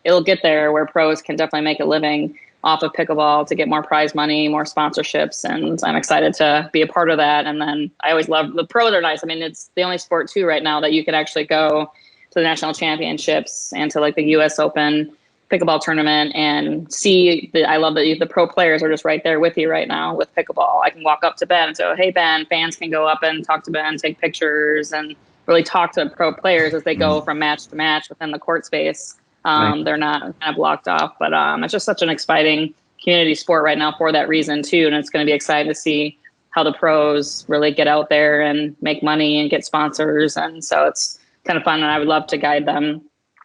it'll get there where pros can definitely make a living off of pickleball to get more prize money, more sponsorships. And I'm excited to be a part of that. And then I always love the pros are nice. I mean, it's the only sport too right now that you can actually go to the national championships and to like the US Open pickleball tournament and see I love that the pro players are just right there with you right now with pickleball. I can walk up to Ben and say, hey, Ben, fans can go up and talk to Ben, take pictures, and really talk to pro players as they go from match to match within the court space. Right. They're not kind of blocked off, but it's just such an exciting community sport right now for that reason too. And it's going to be exciting to see how the pros really get out there and make money and get sponsors. And so it's kind of fun, and I would love to guide them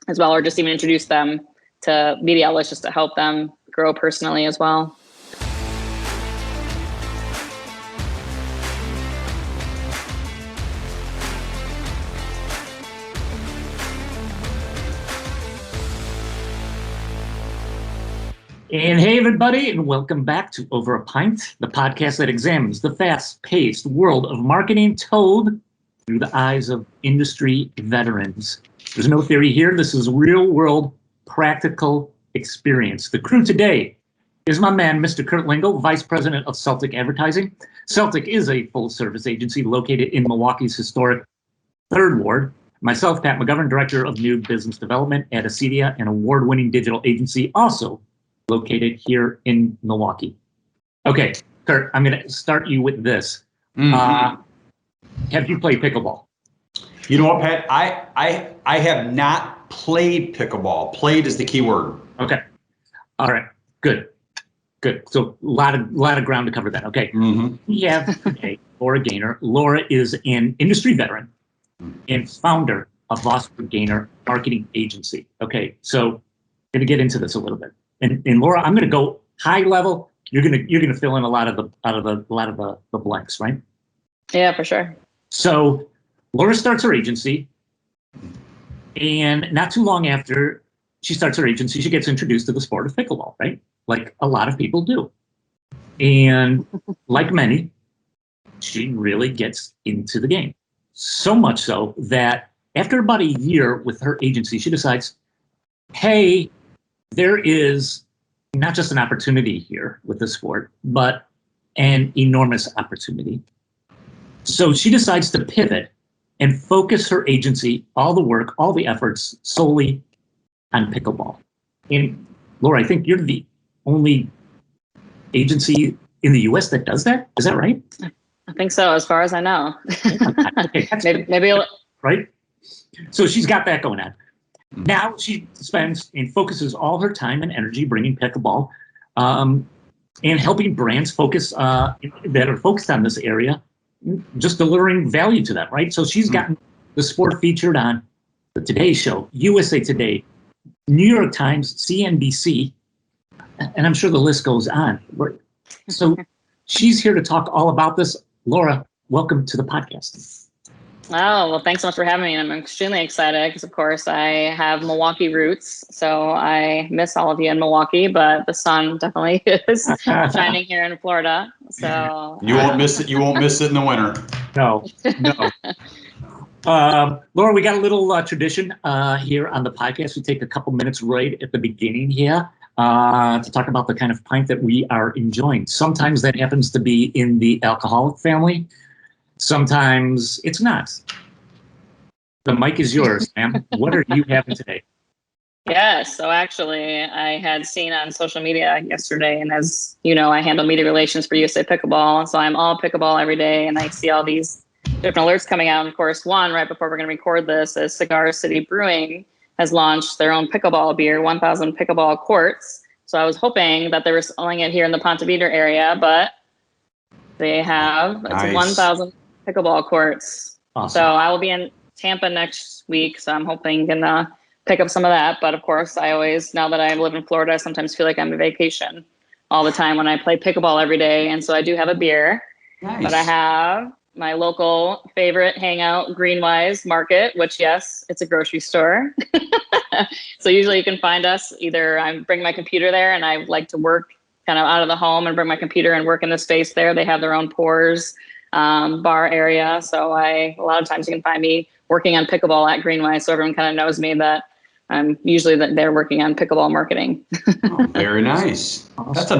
as well, or just even introduce them to media outlets just to help them grow personally as well. And hey, everybody, and welcome back to Over a Pint, the podcast that examines the fast-paced world of marketing told through the eyes of industry veterans. There's no theory here. This is real-world, practical experience. The crew today is my man, Mr. Kurtl, Vice President of Celtic Advertising. Celtic is a full-service agency located in Milwaukee's historic 3rd Ward. Myself, Pat McGovern, Director of New Business Development at Acedia, an award-winning digital agency, also located here in Milwaukee. Okay, Kurt, I'm going to start you with this. Have you played pickleball? You know what, Pat? I have not played pickleball. Played is the key word. Okay. All right. Good. So a lot of ground to cover then. Okay. We have today Laura Gainor. Laura is an industry veteran and founder of Vossberg Gainor marketing agency. Okay. So I'm going to get into this a little bit. And Laura, I'm going to go high level. You're going to fill in a lot of the blanks, right? Yeah, for sure. So Laura starts her agency, and not too long after she starts her agency, she gets introduced to the sport of pickleball, right? Like a lot of people do. And like many, she really gets into the game. So much so that after about a year with her agency, she decides, hey, there is not just an opportunity here with the sport, but an enormous opportunity. So she decides to pivot and focus her agency, all the work, all the efforts solely on pickleball. And Laura, I think you're the only agency in the US that does that. Is that right? I think so, as far as I know. Okay, maybe right? So she's got that going on. Now she spends and focuses all her time and energy bringing pickleball and helping brands focus that are focused on this area, just delivering value to them, right? So she's gotten the sport featured on the Today Show, USA Today, New York Times, CNBC, and I'm sure the list goes on. So she's here to talk all about this. Laura, welcome to the podcast. Oh, well, thanks so much for having me. I'm extremely excited because, of course, I have Milwaukee roots. So I miss all of you in Milwaukee, but the sun definitely is shining here in Florida. So you won't miss it. You won't miss it in the winter. No. Laura, we got a little tradition here on the podcast. We take a couple minutes right at the beginning here to talk about the kind of pint that we are enjoying. Sometimes that happens to be in the alcoholic family. Sometimes it's not. The mic is yours, ma'am. What are you having today? Yeah, so actually I had seen on social media yesterday, and as you know, I handle media relations for USA Pickleball. So I'm all pickleball every day, and I see all these different alerts coming out. And of course, one right before we're going to record this is Cigar City Brewing has launched their own pickleball beer, 1,000 pickleball quarts. So I was hoping that they were selling it here in the Ponte Vedra area, but they have. It's nice. 1,000 pickleball courts. Awesome. So I will be in Tampa next week, so I'm hoping can pick up some of that. But of course, I always, now that I live in Florida, I sometimes feel like I'm on vacation all the time when I play pickleball every day. And so I do have a beer, Nice. But I have my local favorite hangout, Greenwise Market, which, yes, it's a grocery store. So usually you can find us either I bring my computer there, and I like to work kind of out of the home and bring my computer and work in the space there. They have their own pours bar area. So a lot of times you can find me working on pickleball at Greenwise. So everyone kind of knows me that I'm usually there working on pickleball marketing. Oh, very nice. That's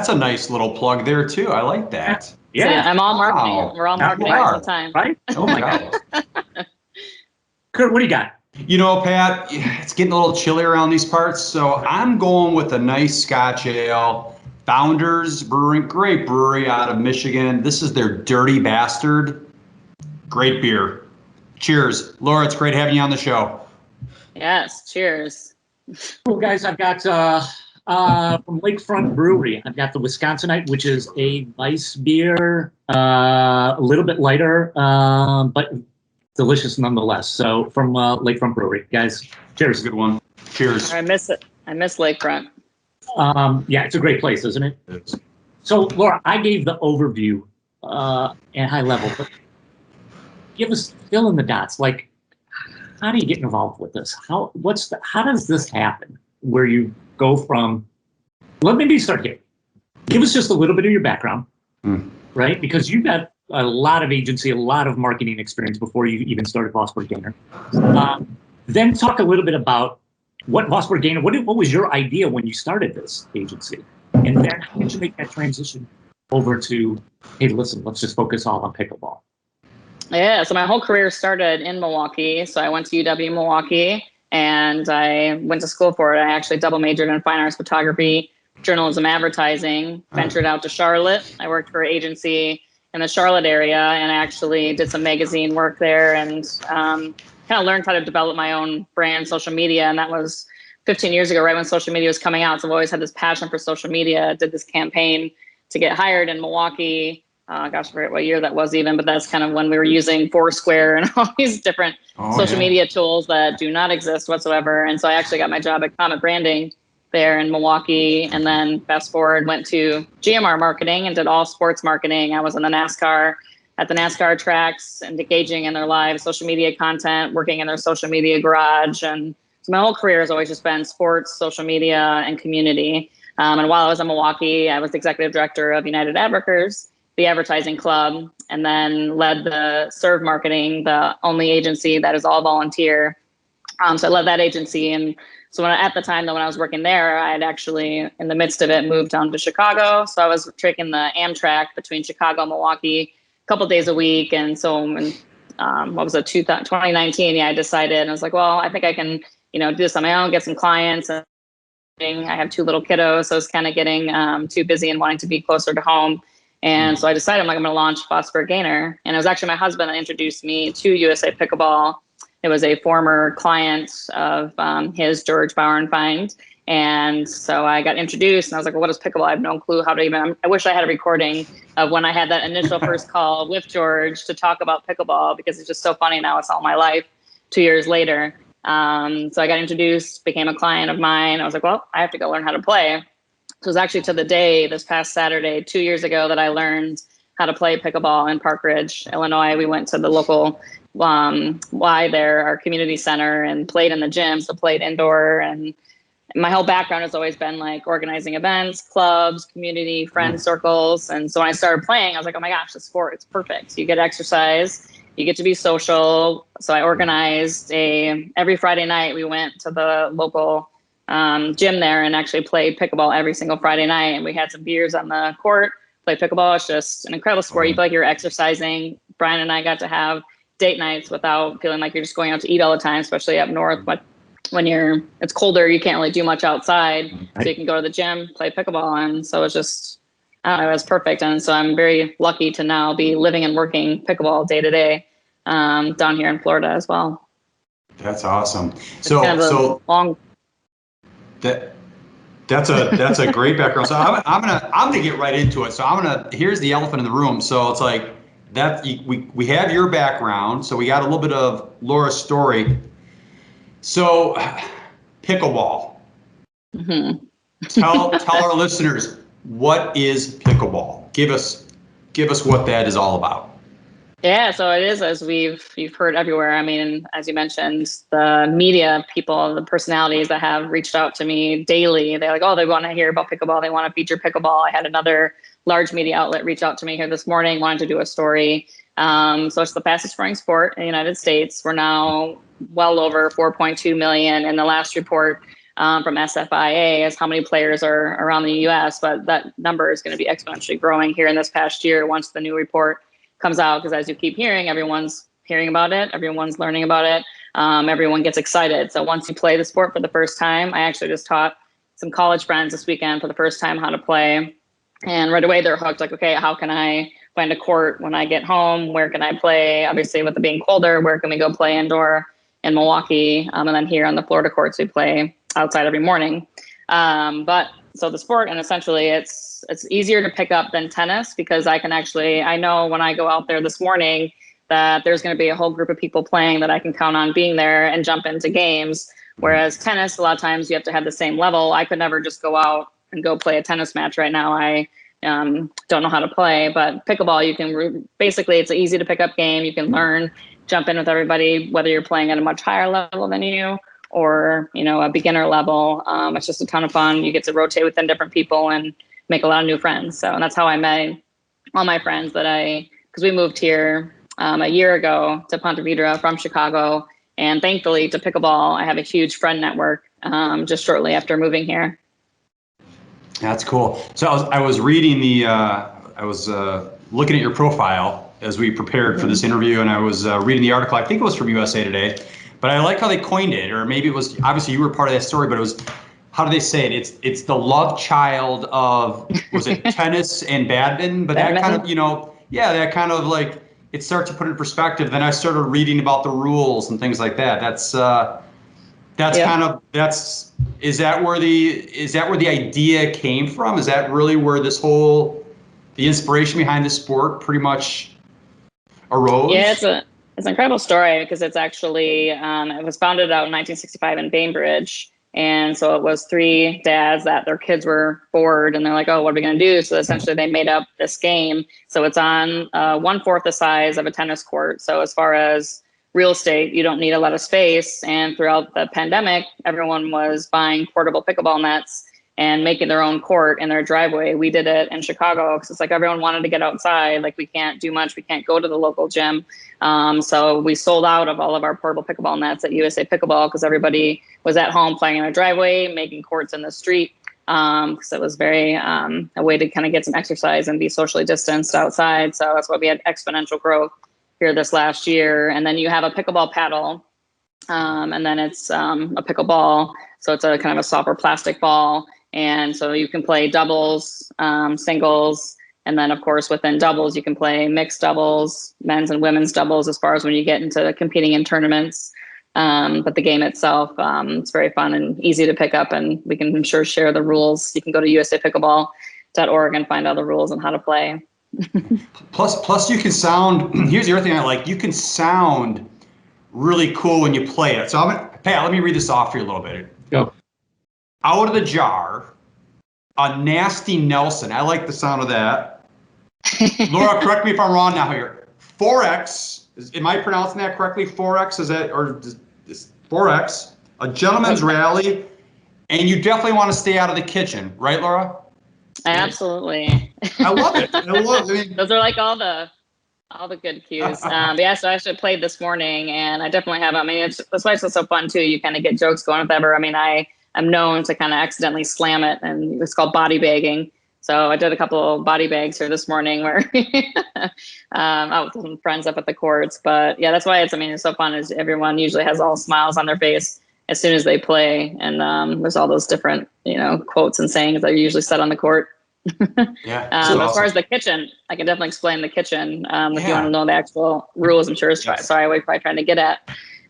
a nice little plug there too. I like that. Yeah, so yeah, I'm all marketing. Wow. We're all marketing all the time. Right? Oh my God. Kurt, what do you got? You know, Pat, it's getting a little chilly around these parts, so I'm going with a nice Scotch ale. Founders Brewing, great brewery out of Michigan. This is their Dirty Bastard. Great beer. Cheers. Laura, it's great having you on the show. Yes, cheers. Well, guys, I've got from Lakefront Brewery, I've got the Wisconsinite, which is a nice beer, a little bit lighter, but delicious nonetheless. So from Lakefront Brewery, guys, cheers. Good one. Cheers. I miss it. I miss Lakefront. Yeah, it's a great place, isn't it? It's So, Laura, I gave the overview at high level, but give us fill in the dots. Like, how do you get involved with this? How does this happen? Where you go from? Let me start here. Give us just a little bit of your background, right? Because you've got a lot of agency, a lot of marketing experience before you even started Vossberg Gainor. Then talk a little bit about what Vossberg Gainor, what was your idea when you started this agency? And then how did you make that transition over to, hey, listen, let's just focus all on pickleball? Yeah, so my whole career started in Milwaukee. So I went to UW Milwaukee and I went to school for it. I actually double majored in fine arts photography, journalism, advertising, ventured out to Charlotte. I worked for an agency in the Charlotte area and I actually did some magazine work there and kind of learned how to develop my own brand, social media. And that was 15 years ago, right when social media was coming out. So I've always had this passion for social media. Did this campaign to get hired in Milwaukee. Gosh, I forget what year that was even, but that's kind of when we were using Foursquare and all these different social media tools that do not exist whatsoever. And so I actually got my job at Comet Branding there in Milwaukee. And then fast forward, went to GMR marketing and did all sports marketing. I was in the NASCAR at the NASCAR tracks and engaging in their live social media content, working in their social media garage. And so my whole career has always just been sports, social media, and community. And while I was in Milwaukee, I was the executive director of United Advertisers, the advertising club, and then led the Serve Marketing, the only agency that is all volunteer. So I led that agency. And so at the time, though, when I was working there, I had actually, in the midst of it, moved down to Chicago. So I was taking the Amtrak between Chicago and Milwaukee couple days a week. And so in, 2019, I decided, and I was like, well, I think I can, do this on my own, get some clients. And I have 2 little kiddos, so I was kind of getting too busy and wanting to be closer to home. And so I decided I'm going to launch Vossberg Gainor. And it was actually my husband that introduced me to USA Pickleball. It was a former client of his, George Bauernfeind. And so I got introduced and I was like, well, what is pickleball? I have no clue how to even, I wish I had a recording of when I had that initial first call with George to talk about pickleball because it's just so funny now. It's all my life 2 years later. So I got introduced, became a client of mine. I was like, well, I have to go learn how to play. So it was actually to the day this past Saturday, 2 years ago, that I learned how to play pickleball in Park Ridge, Illinois. We went to the local Y there, our community center, and played in the gym. So played indoor, and my whole background has always been like organizing events, clubs, community, friend circles. And so when I started playing, I was like, oh my gosh, the sport, it's perfect. You get exercise, you get to be social. So I organized every Friday night, we went to the local gym there and actually played pickleball every single Friday night. And we had some beers on the court, played pickleball. It's just an incredible sport. You feel like you're exercising. Brian and I got to have date nights without feeling like you're just going out to eat all the time, especially up north. But when it's colder, you can't really do much outside. So you can go to the gym, play pickleball. And so it's just, I don't know, it was perfect. And so I'm very lucky to now be living and working pickleball day to day down here in Florida as well. That's awesome. It's kind of long. That's a great background. So I'm gonna get right into it. So here's the elephant in the room. So it's like that we have your background. So we got a little bit of Laura's story. So pickleball. Mm-hmm. Tell our listeners, what is pickleball? Give us what that is all about. Yeah, so it is, as you've heard everywhere. I mean, as you mentioned, the media people, the personalities that have reached out to me daily, they're like, oh, they want to hear about pickleball. They want to feature pickleball. I had another large media outlet reach out to me here this morning, wanted to do a story So it's the fastest growing sport in the United States. We're now well over 4.2 million. And the last report from SFIA is how many players are around the U.S., but that number is going to be exponentially growing here in this past year once the new report comes out, because as you keep hearing, everyone's hearing about it, everyone's learning about it, everyone gets excited. So once you play the sport for the first time, I actually just taught some college friends this weekend for the first time how to play, and right away they're hooked. Like, okay, how can I find a court when I get home? Where can I play? Obviously, with it being colder, where can we go play indoor in Milwaukee? And then here on the Florida courts, we play outside every morning. But so the sport, and essentially it's easier to pick up than tennis, because I know when I go out there this morning that there's going to be a whole group of people playing that I can count on being there and jump into games. Whereas tennis, a lot of times you have to have the same level. I could never just go out and go play a tennis match right now. I don't know how to play, but pickleball, you can basically, it's an easy to pick up game. You can learn, jump in with everybody, whether you're playing at a much higher level than you or, a beginner level. It's just a ton of fun. You get to rotate within different people and make a lot of new friends. So, and that's how I met all my friends because we moved here a year ago to Ponte Vedra from Chicago. And thankfully to pickleball, I have a huge friend network just shortly after moving here. That's cool. So I was reading looking at your profile as we prepared for this interview, and I was reading the article. I think it was from USA Today, but I like how they coined it, or maybe it was, obviously you were part of that story, but it was, how do they say it? It's the love child of, was it tennis and badminton? But that kind of, that kind of like, it starts to put it in perspective. Then I started reading about the rules and things like that. Is that where the idea came from? Is that really where the inspiration behind this sport pretty much arose? Yeah, it's an incredible story, because it's actually, it was founded out in 1965 in Bainbridge. And so it was 3 dads that their kids were bored, and they're like, oh, what are we going to do? So essentially they made up this game. So it's on 1/4 the size of a tennis court. So as far as real estate, you don't need a lot of space. And throughout the pandemic, everyone was buying portable pickleball nets and making their own court in their driveway. We did it in Chicago because it's like everyone wanted to get outside. Like, we can't do much. We can't go to the local gym. So we sold out of all of our portable pickleball nets at USA Pickleball, because everybody was at home playing in their driveway, making courts in the street. Because it was very a way to kind of get some exercise and be socially distanced outside. So that's why we had exponential growth here this last year. And then you have a pickleball paddle, and then it's a pickleball. So it's a kind of a softer plastic ball. And so you can play doubles, singles, and then of course within doubles, you can play mixed doubles, men's and women's doubles, as far as when you get into competing in tournaments. But the game itself, it's very fun and easy to pick up, and we can, I'm sure, share the rules. You can go to usapickleball.org and find all the rules on how to play. Plus you can sound, here's the other thing I like, you can sound really cool when you play it. So Pat, let me read this off for you a little bit. Go. Out of the jar, a nasty Nelson. I like the sound of that. Laura, correct me if I'm wrong now here. 4X, am I pronouncing that correctly? 4X, is that, or is 4X, a gentleman's rally, and you definitely want to stay out of the kitchen, right, Laura? Absolutely. I love it. Those are like all the good cues. But yeah, so I actually played this morning, and I definitely have, that's why it's so fun too. You kind of get jokes going with ever. I'm known to kind of accidentally slam it, and it's called body bagging. So I did a couple of body bags here this morning where out with some friends up at the courts. But yeah, that's why it's so fun, is everyone usually has all smiles on their face as soon as they play. And there's all those different, quotes and sayings that are usually said on the court. Yeah. Awesome. As far as the kitchen, I can definitely explain the kitchen if you want to know the actual rules. I'm sure it's sorry, we're probably trying to get at.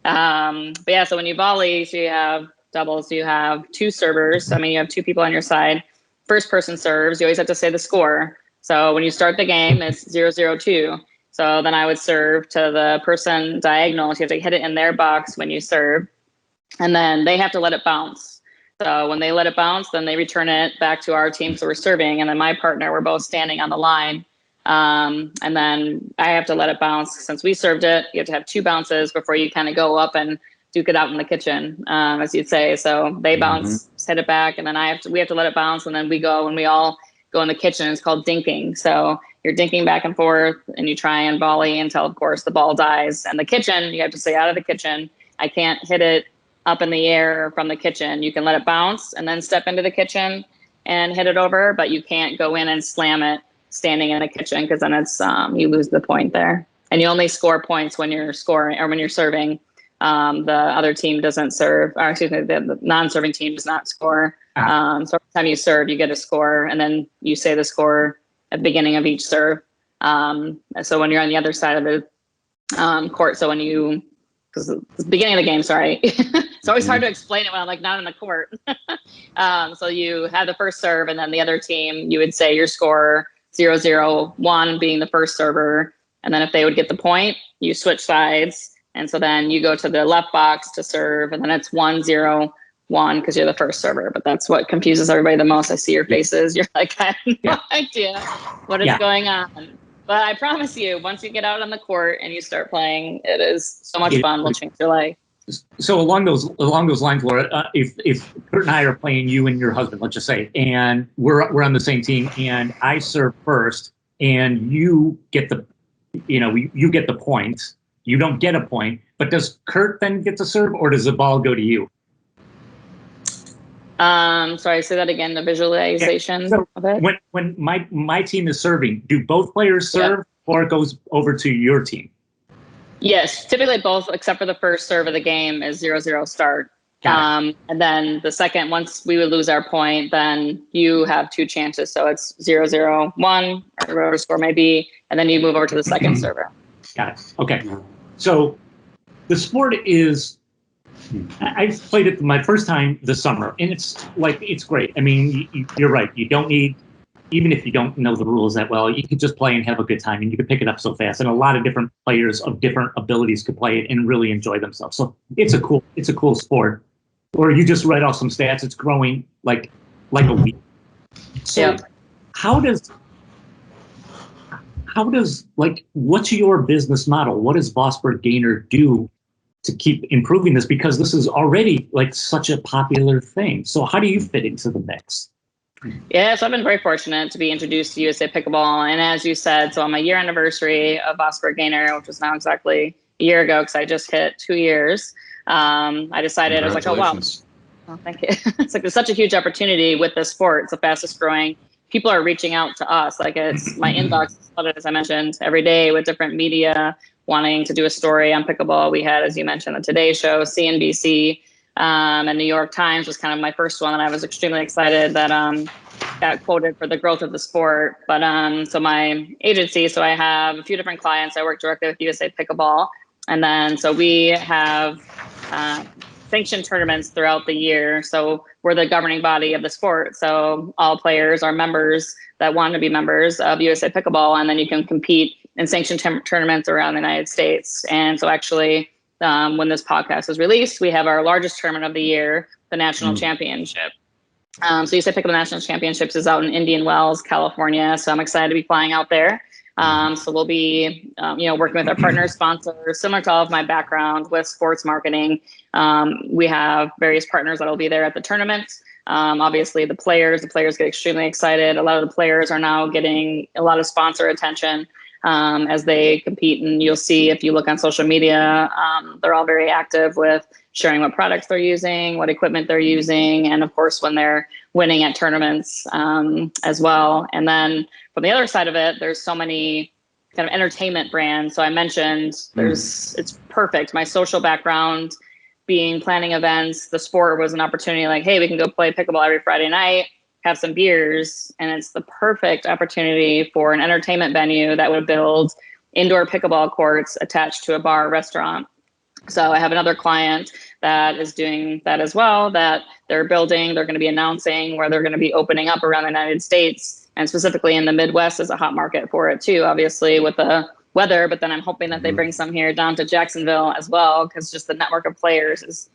But yeah, so when you volley, so you have doubles, you have 2 servers. You have 2 people on your side. First person serves, you always have to say the score. So when you start the game, it's 0-0-2. So then I would serve to the person diagonal. So you have to hit it in their box when you serve. And then they have to let it bounce. So when they let it bounce, then they return it back to our team. So we're serving. And then my partner, we're both standing on the line. And then I have to let it bounce. Since we served it, you have to have 2 bounces before you kind of go up and duke it out in the kitchen, as you'd say. So they bounce, hit it back, and then we have to let it bounce, and then we go, and we all go in the kitchen. It's called dinking. So you're dinking back and forth, and you try and volley until, of course, the ball dies. And the kitchen, you have to stay out of the kitchen. I can't hit it up in the air from the kitchen. You can let it bounce and then step into the kitchen and hit it over, but you can't go in and slam it standing in the kitchen, because then it's you lose the point there. And you only score points when you're scoring or when you're serving. The other team doesn't serve, or excuse me, the non-serving team does not score. So every time you serve, you get a score, and then you say the score at the beginning of each serve. So when you're on the other side of the court, so when you, because it's the beginning of the game, sorry. It's always hard to explain it when I'm like not in the court. So you have the first serve, and then the other team, you would say your score 0-0-1 being the first server. And then if they would get the point, you switch sides. And so then you go to the left box to serve, and then it's 1-0-1 because you're the first server. But that's what confuses everybody the most. I see your faces. You're like, I have no idea what is going on. But I promise you, once you get out on the court and you start playing, it is so much fun. Will change your life. So along those lines, Laura, if Kurt and I are playing, you and your husband, let's just say, and we're on the same team, and I serve first, and you get the, you get the points. You don't get a point, but does Kurt then get to serve, or does the ball go to you? Sorry, say that again. The visualization of it. When my team is serving, do both players serve, or it goes over to your team? Yes, typically both, except for the first serve of the game is 0-0 start. And then the second, once we would lose our point, then you have two chances. So it's 0-0-1, or whatever score may be, and then you move over to the second server. Got it. Okay. So the sport is, I played it my first time this summer, and it's great. I mean, you're right. You don't need, even if you don't know the rules that well, you could just play and have a good time, and you can pick it up so fast. And a lot of different players of different abilities could play it and really enjoy themselves. So it's a cool sport. Or you just read off some stats. It's growing like a weed. So how does what's your business model? What does Vossberg Gainor do to keep improving this? Because this is already like such a popular thing. So how do you fit into the mix? Yeah, so I've been very fortunate to be introduced to USA Pickleball. And as you said, so on my year anniversary of Vossberg Gainor, which was now exactly a year ago, because I just hit 2 years, I decided, I was like, oh, wow. Oh, thank you. It's like, there's such a huge opportunity with this sport. It's the fastest growing. People are reaching out to us. Like, it's my inbox is flooded, as I mentioned, every day with different media wanting to do a story on pickleball. We had, as you mentioned, the Today Show, CNBC, and New York Times was kind of my first one. And I was extremely excited that got quoted for the growth of the sport. But so my agency, so I have a few different clients. I work directly with USA Pickleball. And then so we have sanctioned tournaments throughout the year. So we're the governing body of the sport. So all players are members that want to be members of USA Pickleball, and then you can compete in sanctioned tournaments around the United States. And so actually, when this podcast is released, we have our largest tournament of the year, the National Championship. So USA Pickleball National Championships is out in Indian Wells, California. So I'm excited to be flying out there. So we'll be, working with our partner sponsors, similar to all of my background with sports marketing. We have various partners that will be there at the tournament. Obviously the players get extremely excited. A lot of the players are now getting a lot of sponsor attention as they compete. And you'll see, if you look on social media, they're all very active with sharing what products they're using, what equipment they're using, and of course, when they're winning at tournaments as well. And then from the other side of it, there's so many kind of entertainment brands. So I mentioned it's perfect. My social background being planning events, the sport was an opportunity like, hey, we can go play pickleball every Friday night, have some beers. And it's the perfect opportunity for an entertainment venue that would build indoor pickleball courts attached to a bar or restaurant. So I have another client that is doing that as well, that they're going to be announcing where they're going to be opening up around the United States, and specifically in the Midwest is a hot market for it too, obviously with the weather, but then I'm hoping that they bring some here down to Jacksonville as well, because just the network of players is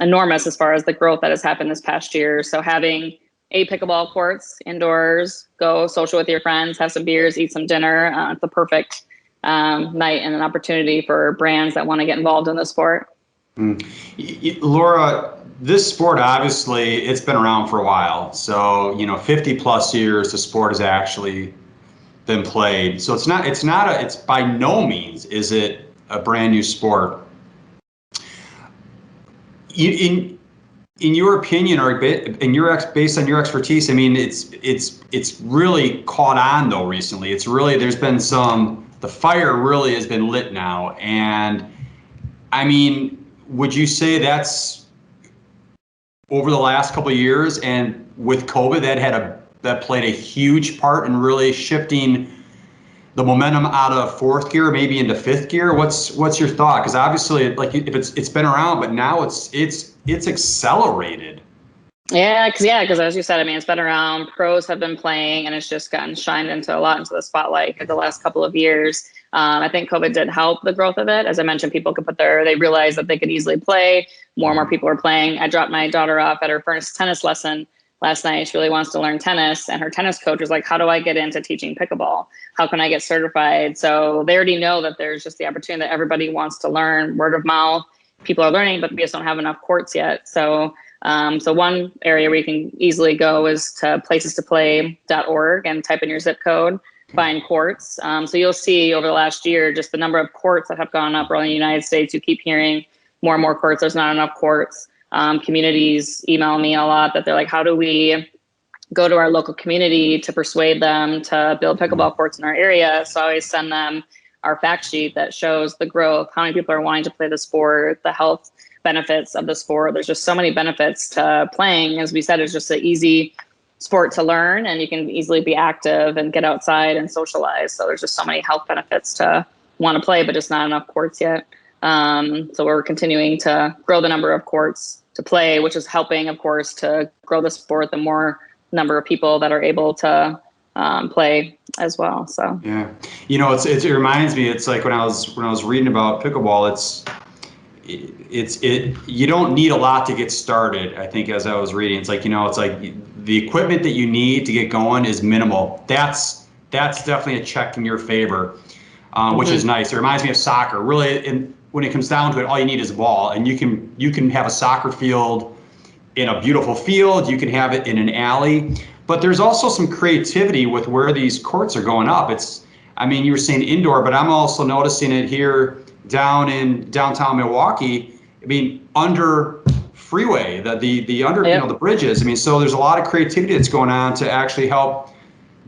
enormous as far as the growth that has happened this past year. So having 8 pickleball courts indoors, go social with your friends, have some beers, eat some dinner, it's the perfect night and an opportunity for brands that want to get involved in the sport. Laura, this sport, obviously, it's been around for a while. So, 50 plus years, the sport has actually been played. So it's by no means is it a brand new sport. In your opinion, or based on your expertise, I mean, it's really caught on though recently. There's been the fire really has been lit now, and I mean, would you say that's over the last couple of years, and with COVID that played a huge part in really shifting the momentum out of fourth gear, maybe into fifth gear? What's your thought? Because obviously, like, if it's been around, but now it's accelerated. Yeah, because as you said, I mean, it's been around. Pros have been playing, and it's just gotten shined into the spotlight in the last couple of years. I think COVID did help the growth of it. As I mentioned, people could they realized that they could easily play. More and more people are playing. I dropped my daughter off at her first tennis lesson last night. She really wants to learn tennis, and her tennis coach was like, how do I get into teaching pickleball? How can I get certified? So they already know that there's just the opportunity that everybody wants to learn. Word of mouth, people are learning, but we just don't have enough courts yet. So one area where you can easily go is to placestosplay.org and type in your zip code, find courts. So you'll see over the last year, just the number of courts that have gone up around the United States. You keep hearing more and more courts. There's not enough courts. Communities email me a lot that they're like, how do we go to our local community to persuade them to build pickleball courts in our area? So I always send them our fact sheet that shows the growth, how many people are wanting to play the sport, the health benefits of the sport. There's just so many benefits to playing. As we said, it's just an easy sport to learn, and you can easily be active and get outside and socialize. So there's just so many health benefits to want to play, but just not enough courts yet. So we're continuing to grow the number of courts to play, which is helping, of course, to grow the sport, the more number of people that are able to play as well. So yeah, it reminds me. It's like when I was reading about pickleball. You don't need a lot to get started. I think as I was reading, it's like the equipment that you need to get going is minimal. That's definitely a check in your favor, which is nice. It reminds me of soccer. Really, when it comes down to it, all you need is a ball, and you can have a soccer field in a beautiful field. You can have it in an alley, but there's also some creativity with where these courts are going up. You were saying indoor, but I'm also noticing it here down in downtown Milwaukee. Under freeway, the under the bridges. So there's a lot of creativity that's going on to actually help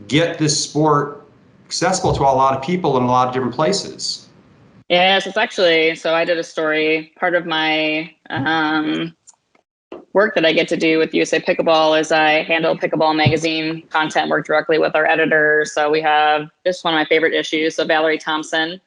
get this sport accessible to a lot of people in a lot of different places. Yes, it's actually, so I did a story. Part of my work that I get to do with USA Pickleball is I handle Pickleball magazine content, work directly with our editor. So we have just one of my favorite issues. So Valerie Thompson,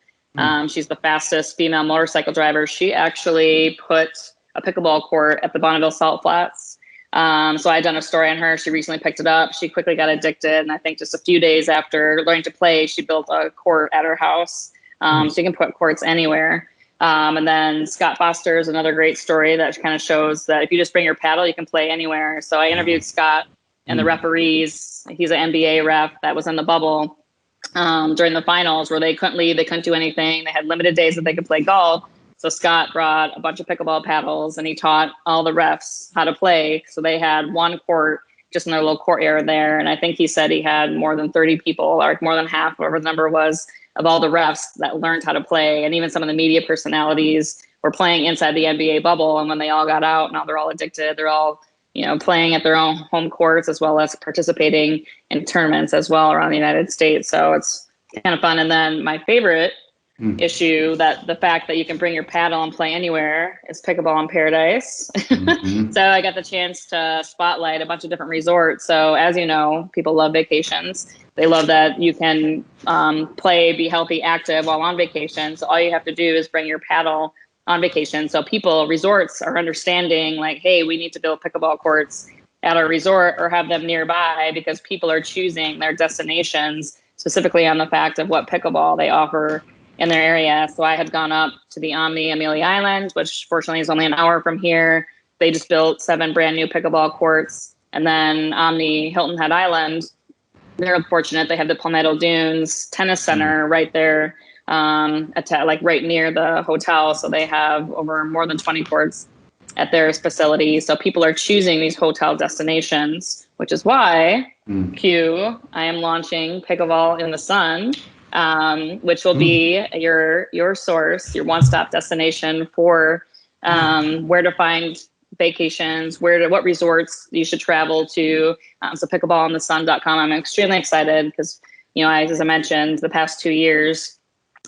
she's the fastest female motorcycle driver. She actually put a pickleball court at the Bonneville Salt Flats. So I'd done a story on her. She recently picked it up. She quickly got addicted. And I think just a few days after learning to play, she built a court at her house. So you can put courts anywhere. And then Scott Foster is another great story that kind of shows that if you just bring your paddle, you can play anywhere. So I interviewed Scott and the referees. He's an NBA ref that was in the bubble during the finals where they couldn't leave. They couldn't do anything. They had limited days that they could play golf. So Scott brought a bunch of pickleball paddles and he taught all the refs how to play. So they had one court just in their little courtyard there. And I think he said he had more than 30 people, or more than half, whatever the number was, of all the refs that learned how to play. And even some of the media personalities were playing inside the NBA bubble. And when they all got out, now they're all addicted. They're all, playing at their own home courts as well as participating in tournaments as well around the United States. So it's kind of fun. And then my favorite issue, that the fact that you can bring your paddle and play anywhere, is Pickleball in Paradise. So I got the chance to spotlight a bunch of different resorts. So as you know, people love vacations. They love that you can play, be healthy, active while on vacation. So all you have to do is bring your paddle on vacation. So resorts are understanding like, hey, we need to build pickleball courts at our resort or have them nearby, because people are choosing their destinations specifically on the fact of what pickleball they offer in their area. So I had gone up to the Omni Amelia Island, which fortunately is only an hour from here. They just built 7 brand new pickleball courts. And then Omni Hilton Head Island, they're fortunate. They have the Palmetto Dunes Tennis Center right there, right near the hotel. So they have over more than 20 courts at their facility. So people are choosing these hotel destinations, which is why I am launching Pickleball in the Sun, which will be your source, your one-stop destination for where to find vacations, what resorts you should travel to. So pickleballinthesun.com. I'm extremely excited because, as I mentioned, the past 2 years,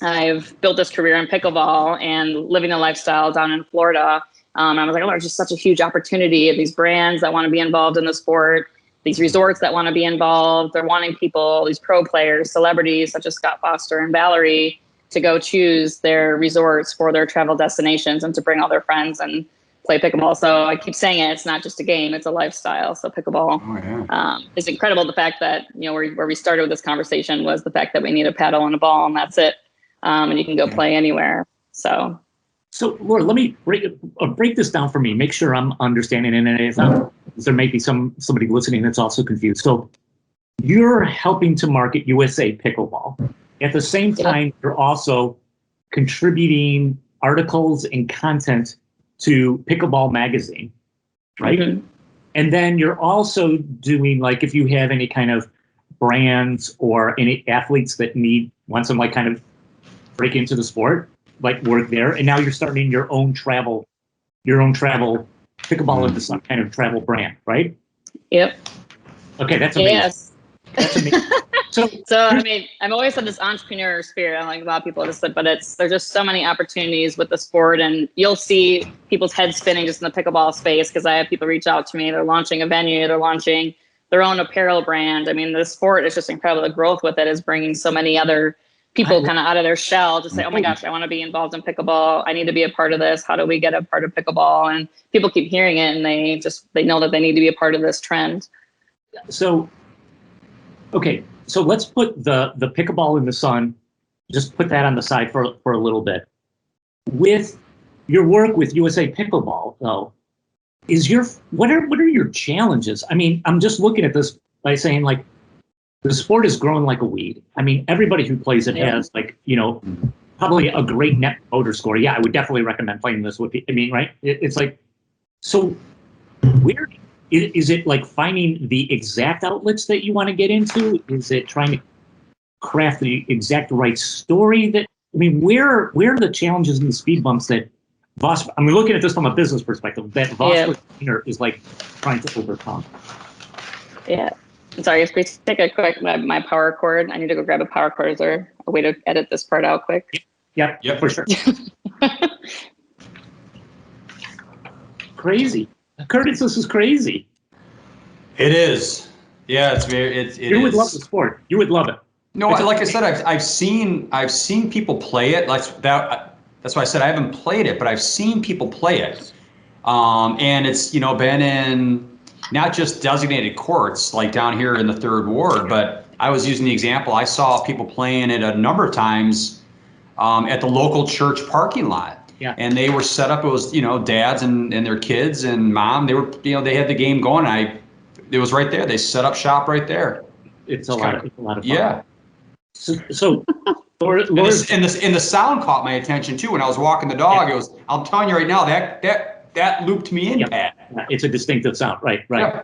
I've built this career in pickleball and living a lifestyle down in Florida. I was like, there's just such a huge opportunity of these brands that want to be involved in the sport, these resorts that want to be involved. They're wanting people, these pro players, celebrities such as Scott Foster and Valerie, to go choose their resorts for their travel destinations and to bring all their friends and play pickleball. So I keep saying it's not just a game, it's a lifestyle. So pickleball is incredible. The fact that, where we started with this conversation was the fact that we need a paddle and a ball and that's it. And you can go play anywhere. So Laura, let me break this down for me, make sure I'm understanding it. And there may be somebody listening that's also confused. So you're helping to market USA Pickleball. At the same time, you're also contributing articles and content to Pickleball Magazine, right? Mm-hmm. And then you're also doing, like, if you have any kind of brands or any athletes that want some, like, kind of break into the sport, like, work there. And now you're starting your own travel Pickleball in the Sun kind of travel brand, right? Yep. Okay, that's amazing. Yes. That's amazing. So I mean, I've always had this entrepreneur spirit. I like a lot of people just said, but there's just so many opportunities with the sport, and you'll see people's heads spinning just in the pickleball space because I have people reach out to me. They're launching a venue. They're launching their own apparel brand. I mean, the sport is just incredible. The growth with it is bringing so many other people kind of out of their shell to say, oh my gosh, I want to be involved in pickleball. I need to be a part of this. How do we get a part of pickleball? And people keep hearing it and they know that they need to be a part of this trend. So, okay. So let's put the Pickleball in the Sun, just put that on the side for a little bit. With your work with USA Pickleball, though, what are your challenges? I mean, I'm just looking at this by saying, like, the sport is growing like a weed. I mean, everybody who plays it has, like, probably a great net promoter score. Yeah, I would definitely recommend playing this with people. I mean, right? It's like, so where is it, like, finding the exact outlets that you want to get into? Is it trying to craft the exact right story where are the challenges and the speed bumps that Vossberg, I'm looking at this from a business perspective, that Vossberg Gainor is, like, trying to overcome? Yeah. Sorry, if we take a quick, my power cord, I need to go grab a power cord. Is there a way to edit this part out quick? Yep, for sure. Crazy. Curtis, this is crazy. It is. Yeah, You would love the sport. You would love it. No, like I said, I've seen people play it. That's why I said I haven't played it, but I've seen people play it. And it's, been in not just designated courts like down here in the 3rd Ward, but I was using the example. I saw people playing it a number of times at the local church parking lot. Yeah. And they were set up. It was, dads and their kids and mom. They were, they had the game going. It was right there. They set up shop right there. It's a lot of fun. Yeah. So Laura, and the sound caught my attention too when I was walking the dog. Yeah. It was. I'm telling you right now that looped me in, Pat. It's a distinctive sound, right? Yeah.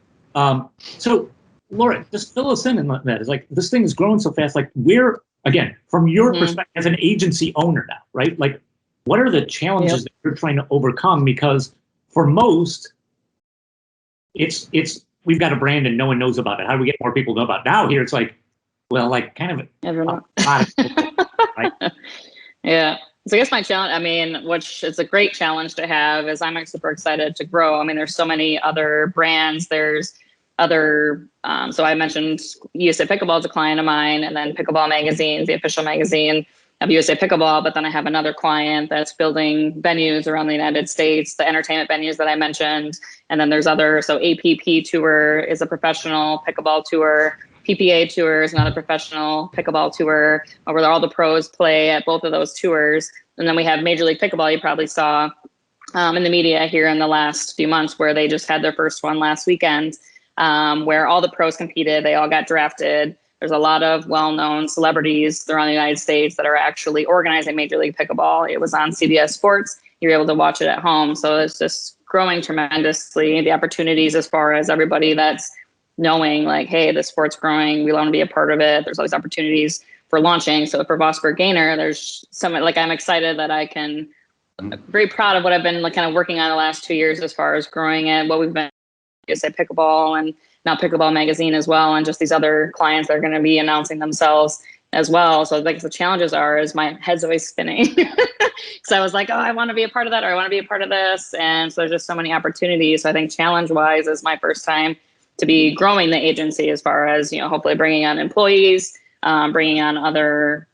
So, Laura, just fill us in on that. It's like, this thing is growing so fast. Like, again, from your perspective as an agency owner now, right? Like, what are the challenges that you're trying to overcome? Because for most, it's we've got a brand and no one knows about it. How do we get more people to know about it? Now here, it's like, well, like, kind of a lot of people, right? Yeah. So I guess my challenge, which is a great challenge to have, is I'm super excited to grow. I mean, there's so many other brands. There's other, so I mentioned USA Pickleball is a client of mine, and then Pickleball Magazine, the official magazine of USA Pickleball. But then I have another client that's building venues around the United States, the entertainment venues that I mentioned. And then there's other, so APP Tour is a professional pickleball tour. PPA Tour is another professional pickleball tour where all the pros play at both of those tours. And then we have Major League Pickleball, you probably saw in the media here in the last few months, where they just had their first one last weekend, where all the pros competed. They all got drafted. There's a lot of well-known celebrities around the United States that are actually organizing Major League Pickleball. It was on CBS Sports. You're able to watch it at home. So it's just growing tremendously. The opportunities as far as everybody that's knowing like, hey, the sport's growing, we want to be a part of it. There's always opportunities for launching. So for Vossberg Gainor, there's some, like, I'm excited that I can, I'm very proud of what I've been like kind of working on the last 2 years as far as growing it, what we've been, Is Pickleball, and now Pickleball Magazine as well, and just these other clients that are going to be announcing themselves as well. So like the challenges is my head's always spinning. So I was like, oh, I want to be a part of that, or I want to be a part of this. And so there's just so many opportunities. So I think challenge wise is my first time to be growing the agency as far as, you know, hopefully bringing on employees, bringing on other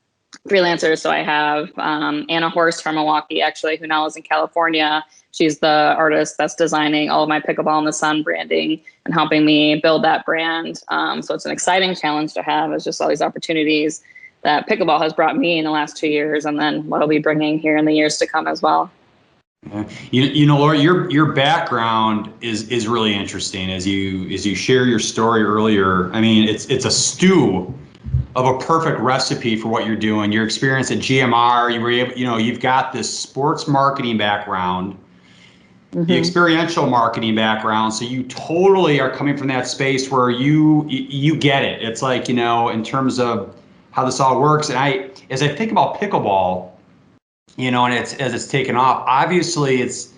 freelancers. So I have Anna Horst from Milwaukee, actually, who now lives in California. She's the artist that's designing all of my Pickleball in the Sun branding and helping me build that brand. So it's an exciting challenge to have. It's just all these opportunities that Pickleball has brought me in the last 2 years, and then what I'll be bringing here in the years to come as well. Yeah. You know, Laura, your background is really interesting as you share your story earlier. I mean, it's a stew of a perfect recipe for what you're doing. Your experience at GMR, you were able, you know, you've got this sports marketing background, the experiential marketing background. So you totally are coming from that space where you get it. It's like, you know, in terms of how this all works. And as I think about pickleball, you know, and as it's taken off, obviously it's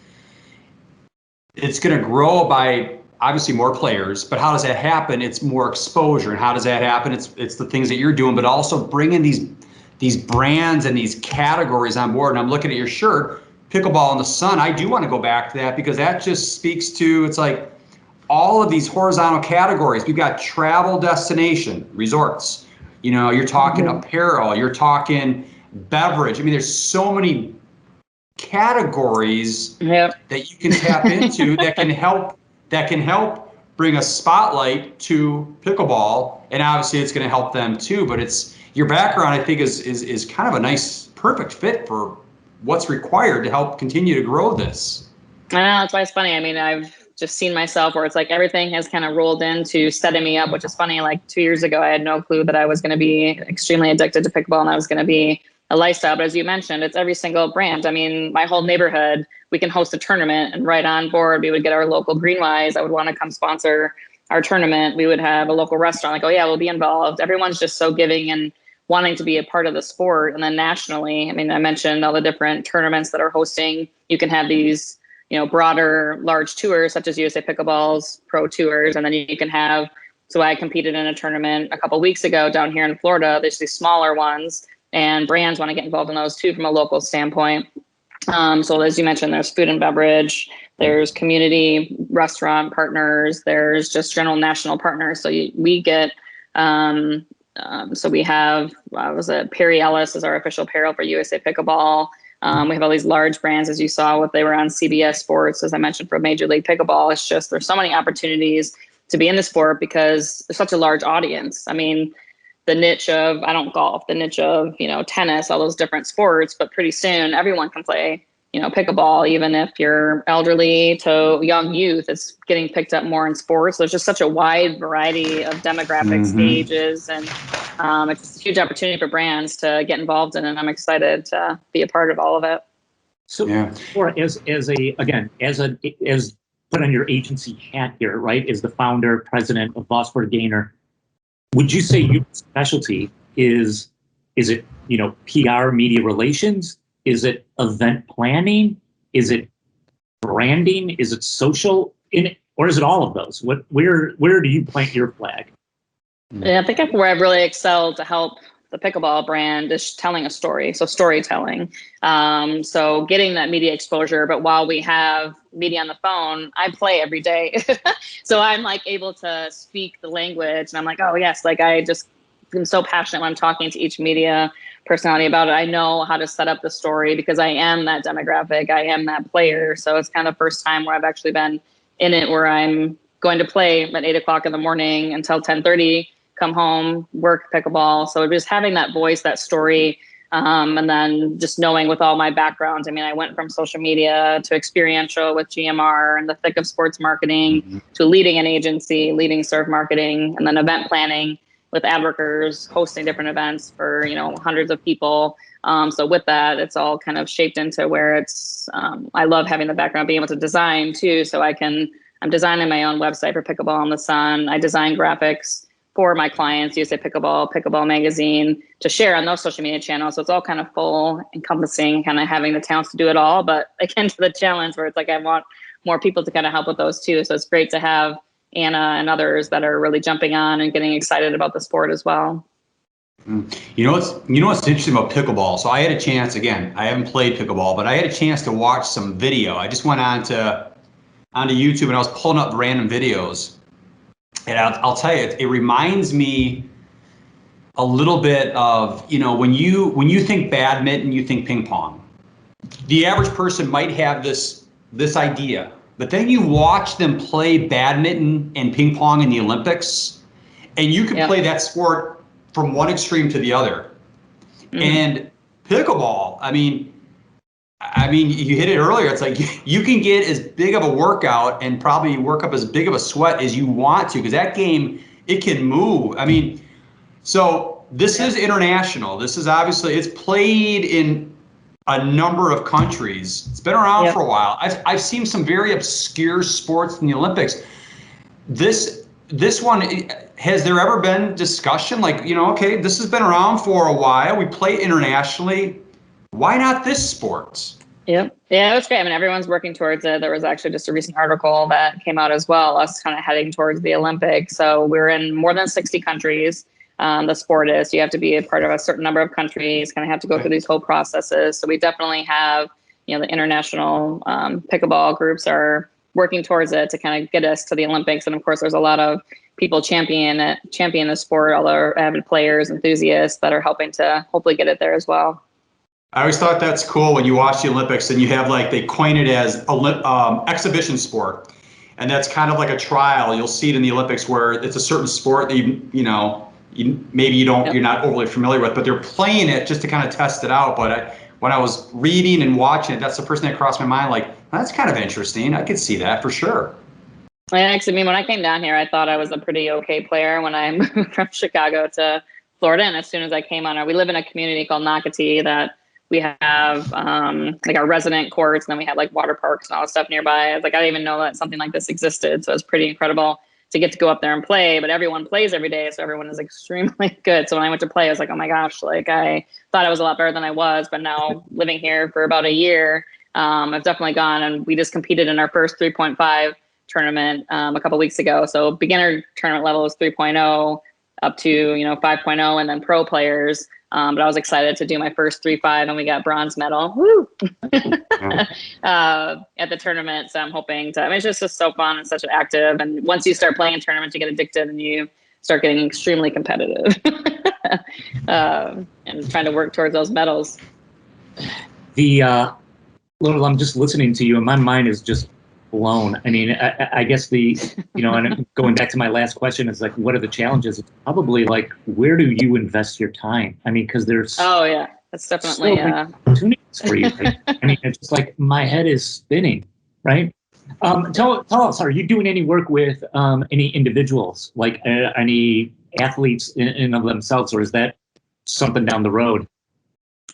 going to grow by obviously more players, but how does that happen? It's more exposure. And how does that happen? It's the things that you're doing, but also bringing these brands and these categories on board. And I'm looking at your shirt, Pickleball in the Sun. I do want to go back to that because that just speaks to, it's like all of these horizontal categories. We've got travel destination, resorts, you know, you're talking apparel, you're talking beverage. I mean, there's so many categories that you can tap into that can help bring a spotlight to pickleball, and obviously it's going to help them too. But it's your background, I think, is kind of a nice, perfect fit for what's required to help continue to grow this. I know, that's why it's funny. I mean, I've just seen myself where it's like everything has kind of rolled into setting me up, which is funny. Like 2 years ago, I had no clue that I was going to be extremely addicted to pickleball and I was going to be a lifestyle. But as you mentioned, it's every single brand. I mean, my whole neighborhood, we can host a tournament, and right on board, we would get our local Greenwise. I would want to come sponsor our tournament. We would have a local restaurant, like, oh yeah, we'll be involved. Everyone's just so giving and wanting to be a part of the sport. And then nationally, I mean, I mentioned all the different tournaments that are hosting. You can have these, you know, broader, large tours such as USA Pickleball's pro tours. And then you can have, so I competed in a tournament a couple of weeks ago down here in Florida. There's these smaller ones, and brands want to get involved in those too from a local standpoint. So as you mentioned, there's food and beverage, there's community restaurant partners, there's just general national partners. So we get, so we have, was it Perry Ellis is our official apparel for USA Pickleball. We have all these large brands, as you saw, what they were on CBS Sports, as I mentioned, for Major League Pickleball. It's just, there's so many opportunities to be in the sport because there's such a large audience. I mean, the niche of, I don't golf, the niche of, you know, tennis, all those different sports, but pretty soon everyone can play, you know, pickleball, even if you're elderly to young youth. It's getting picked up more in sports. There's just such a wide variety of demographic stages, and it's just a huge opportunity for brands to get involved in, and I'm excited to be a part of all of it. So, Laura, as put on your agency hat here, right, as the founder, president of Vossberg Gainor, would you say your specialty is it, you know, PR, media relations? Is it event planning? Is it branding? Is it social? Or is it all of those? Where do you plant your flag? Yeah, I think where I've really excelled to help the pickleball brand is telling a story. So storytelling. So getting that media exposure. But while we have media on the phone, I play every day. So I'm like able to speak the language, and I'm like, oh yes, like I'm so passionate when I'm talking to each media personality about it. I know how to set up the story because I am that demographic. I am that player. So it's kind of the first time where I've actually been in it, where I'm going to play at 8 o'clock in the morning until 10:30, come home, work pickleball. So just having that voice, that story, and then just knowing with all my background. I mean, I went from social media to experiential with GMR and the thick of sports marketing to leading an agency, leading serve marketing, and then event planning with ad workers, hosting different events for, you know, hundreds of people So with that, it's all kind of shaped into where I love having the background, being able to design too. So I'm designing my own website for Pickleball in the Sun. I design graphics for my clients, USA Pickleball Magazine, to share on those social media channels. So it's all kind of full encompassing, kind of having the talents to do it all. But again, to the challenge where it's like, I want more people to kind of help with those too. So it's great to have Anna and others that are really jumping on and getting excited about the sport as well. You know what's interesting about pickleball? So I had a chance, again, I haven't played pickleball, but I had a chance to watch some video. I just went onto YouTube and I was pulling up random videos. And I'll tell you, it reminds me a little bit of, when you think badminton, you think ping pong. The average person might have this idea, but then you watch them play badminton and ping pong in the Olympics, and you can play that sport from one extreme to the other. Mm-hmm. And pickleball, I mean, you hit it earlier. It's like you can get as big of a workout and probably work up as big of a sweat as you want to, because that game, it can move. I mean, so this is international. This is obviously, it's played in a number of countries. It's been around for a while. I've seen some very obscure sports in the Olympics. This one, has there ever been discussion like, okay, this has been around for a while. We play internationally. Why not this sport? Yep. Yeah, it was great. I mean, everyone's working towards it. There was actually just a recent article that came out as well, us kind of heading towards the Olympics. So we're in more than 60 countries. The sport is, you have to be a part of a certain number of countries, kind of have to go through these whole processes. So we definitely have, the international pickleball groups are working towards it to kind of get us to the Olympics. And of course, there's a lot of people champion the sport, all our avid players, enthusiasts that are helping to hopefully get it there as well. I always thought that's cool when you watch the Olympics and you have they coin it as exhibition sport. And that's kind of like a trial. You'll see it in the Olympics where it's a certain sport that you're not overly familiar with, but they're playing it just to kind of test it out. But when I was reading and watching it, that's the first thing that crossed my mind. That's kind of interesting. I could see that for sure. Actually, when I came down here, I thought I was a pretty okay player when I moved from Chicago to Florida. And as soon as I came on, we live in a community called Nocatee that we have our resident courts, and then we have water parks and all that stuff nearby. I was I didn't even know that something like this existed. So it's pretty incredible to get to go up there and play, but everyone plays every day. So everyone is extremely good. So when I went to play, I was like, oh my gosh, I thought I was a lot better than I was, but now living here for about a year, I've definitely gone, and we just competed in our first 3.5 tournament a couple weeks ago. So beginner tournament level is 3.0 up to, 5.0 and then pro players. But I was excited to do my first 3.5 and we got bronze medal. Woo! At the tournament. So I'm hoping it's just so fun and such an active. And once you start playing in tournaments, you get addicted and you start getting extremely competitive and trying to work towards those medals. Laura, I'm just listening to you and my mind is just blown. I mean, I guess and going back to my last question is what are the challenges? It's probably where do you invest your time? I mean, because there's that's definitely opportunities for you. Right? I mean, it's just my head is spinning, right? Tell us, are you doing any work with any individuals, any athletes in of themselves, or is that something down the road?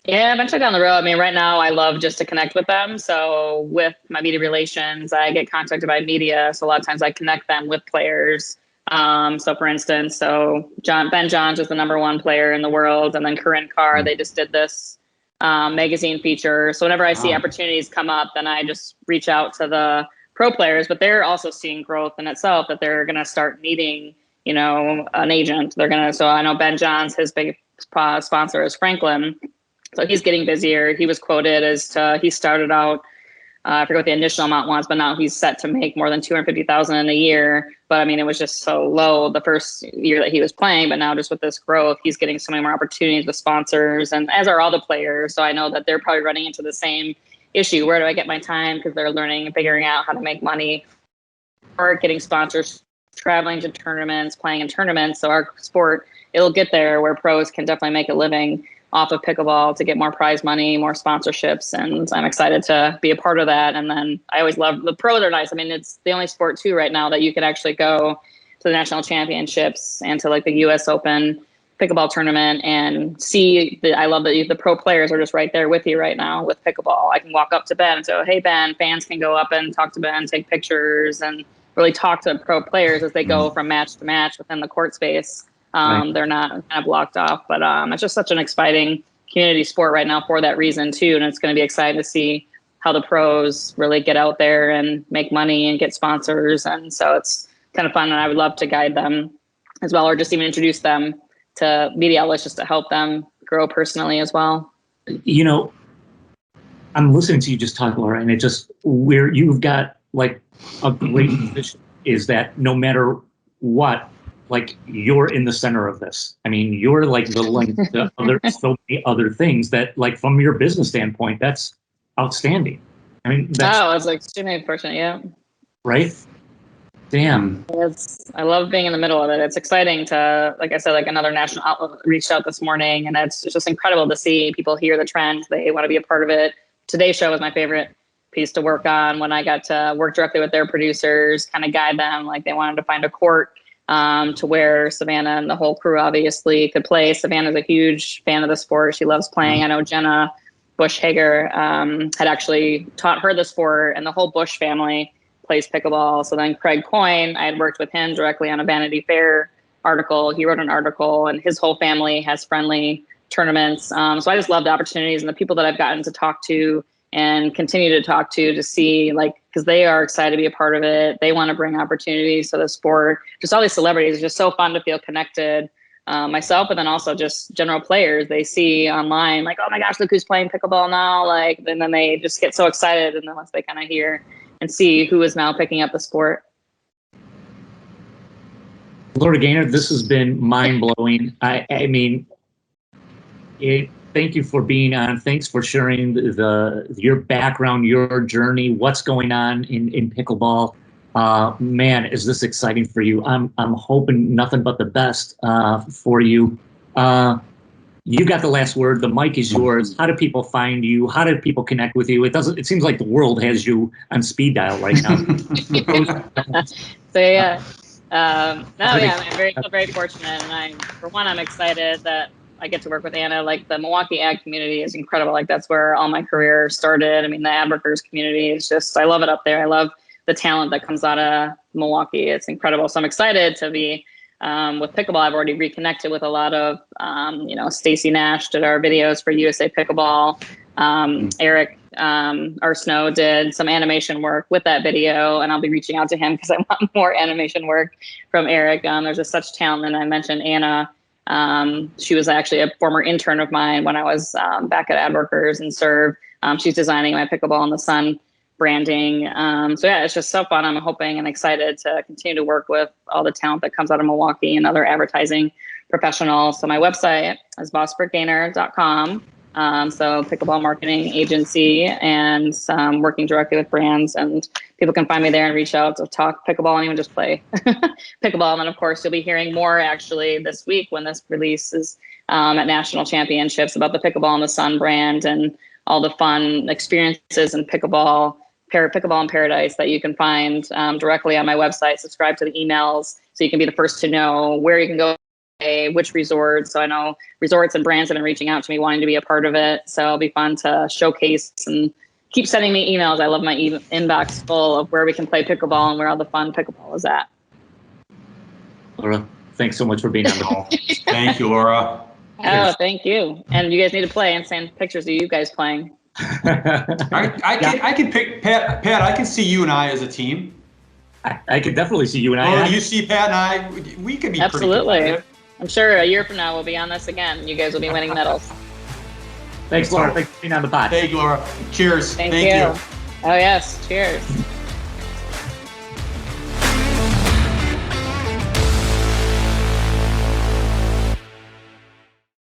Yeah, eventually down the road. I mean, right now I love just to connect with them. So with my media relations, I get contacted by media. So a lot of times I connect them with players. So for instance, Ben Johns is the #1 player in the world. And then Corinne Carr, they just did this magazine feature. So whenever I see opportunities come up, then I just reach out to the pro players, but they're also seeing growth in itself that they're going to start needing, an agent. So I know Ben Johns, his big sponsor is Franklin. So he's getting busier. He was quoted as he started out, I forget what the initial amount was, but now he's set to make more than $250,000 in a year. But I mean, it was just so low the first year that he was playing. But now just with this growth, he's getting so many more opportunities with sponsors, and as are all the players. So I know that they're probably running into the same issue. Where do I get my time? Because they're learning and figuring out how to make money, or getting sponsors, traveling to tournaments, playing in tournaments. So our sport, it'll get there where pros can definitely make a living off of pickleball to get more prize money, more sponsorships. And I'm excited to be a part of that. And then I always love the pros are nice. I mean, it's the only sport too right now that you can actually go to the national championships and to the US Open pickleball tournament and see I love that the pro players are just right there with you right now with pickleball. I can walk up to Ben and say, oh, hey, Ben, fans can go up and talk to Ben, take pictures, and really talk to pro players as they go from match to match within the court space. Right. They're not kind of blocked off, but it's just such an exciting community sport right now for that reason too. And it's going to be exciting to see how the pros really get out there and make money and get sponsors. And so it's kind of fun. And I would love to guide them as well, or just even introduce them to media outlets just to help them grow personally as well. You know, I'm listening to you just talk, Laura, and it just, where you've got like a great position is that no matter what, like you're in the center of this. I mean, you're like the link to so many other things that, like, from your business standpoint, that's outstanding. I mean, it's like extremely fortunate. Yeah. Right. Damn. I love being in the middle of it. It's exciting to, like I said, like another national outlet reached out this morning, and it's just incredible to see people hear the trend. They want to be a part of it. Today's show was my favorite piece to work on when I got to work directly with their producers, kind of guide them. Like they wanted to find a court to where Savannah and the whole crew obviously could play. Savannah's a huge fan of the sport. She loves playing. I know Jenna Bush Hager had actually taught her the sport, and the whole Bush family plays pickleball. So then Craig Coyne, I had worked with him directly on a Vanity Fair article. He wrote an article, and his whole family has friendly tournaments. So I just love the opportunities and the people that I've gotten to talk to and continue to talk to see, like, because they are excited to be a part of it. They want to bring opportunities to the sport. Just all these celebrities. It's just so fun to feel connected. Myself, but then also just general players. They see online, like, oh my gosh, look who's playing pickleball now. Like, and then they just get so excited. And then once they kind of hear and see who is now picking up the sport. Laura Gainor, this has been mind-blowing. I mean, thank you for being on. Thanks for sharing your background, your journey, what's going on in pickleball. Man, is this exciting for you? I'm hoping nothing but the best for you. You got the last word. The mic is yours. How do people find you? How do people connect with you? It seems like the world has you on speed dial right now. So yeah, I'm very fortunate, and I'm excited that I get to work with Anna. Like, the Milwaukee ag community is incredible. Like, that's where all my career started. I mean, the ad workers community is just, I love it up there. I love the talent that comes out of Milwaukee. It's incredible. So I'm excited to be with pickleball. I've already reconnected with a lot of, Stacey Nash did our videos for USA Pickleball. Eric Snow did some animation work with that video, and I'll be reaching out to him because I want more animation work from Eric. There's just such talent. And I mentioned Anna. She was actually a former intern of mine when I was back at Ad Workers and Serve. She's designing my Pickleball in the Sun branding. So yeah, it's just so fun. I'm hoping and excited to continue to work with all the talent that comes out of Milwaukee and other advertising professionals. So my website is vossberggainor.com. So pickleball marketing agency, and working directly with brands, and people can find me there and reach out to talk pickleball and even just play pickleball. And then of course you'll be hearing more actually this week when this releases at national championships about the Pickleball in the Sun brand and all the fun experiences in pickleball in paradise that you can find directly on my website. Subscribe to the emails so you can be the first to know where you can go, which resorts. So I know resorts and brands have been reaching out to me wanting to be a part of it. So it'll be fun to showcase, and keep sending me emails. I love my inbox full of where we can play pickleball and where all the fun pickleball is at. Laura, thanks so much for being on the call. Thank you, Laura. Oh, thank you. And you guys need to play and send pictures of you guys playing. I can pick Pat. I can see you and I as a team. I can definitely see you and I. Oh, you see Pat and I, we could be absolutely. Pretty I'm sure a year from now we'll be on this again. You guys will be winning medals. Thanks, Laura. Thanks for being on the pod. Thank you, Laura. Cheers. Thank you. Oh yes, cheers.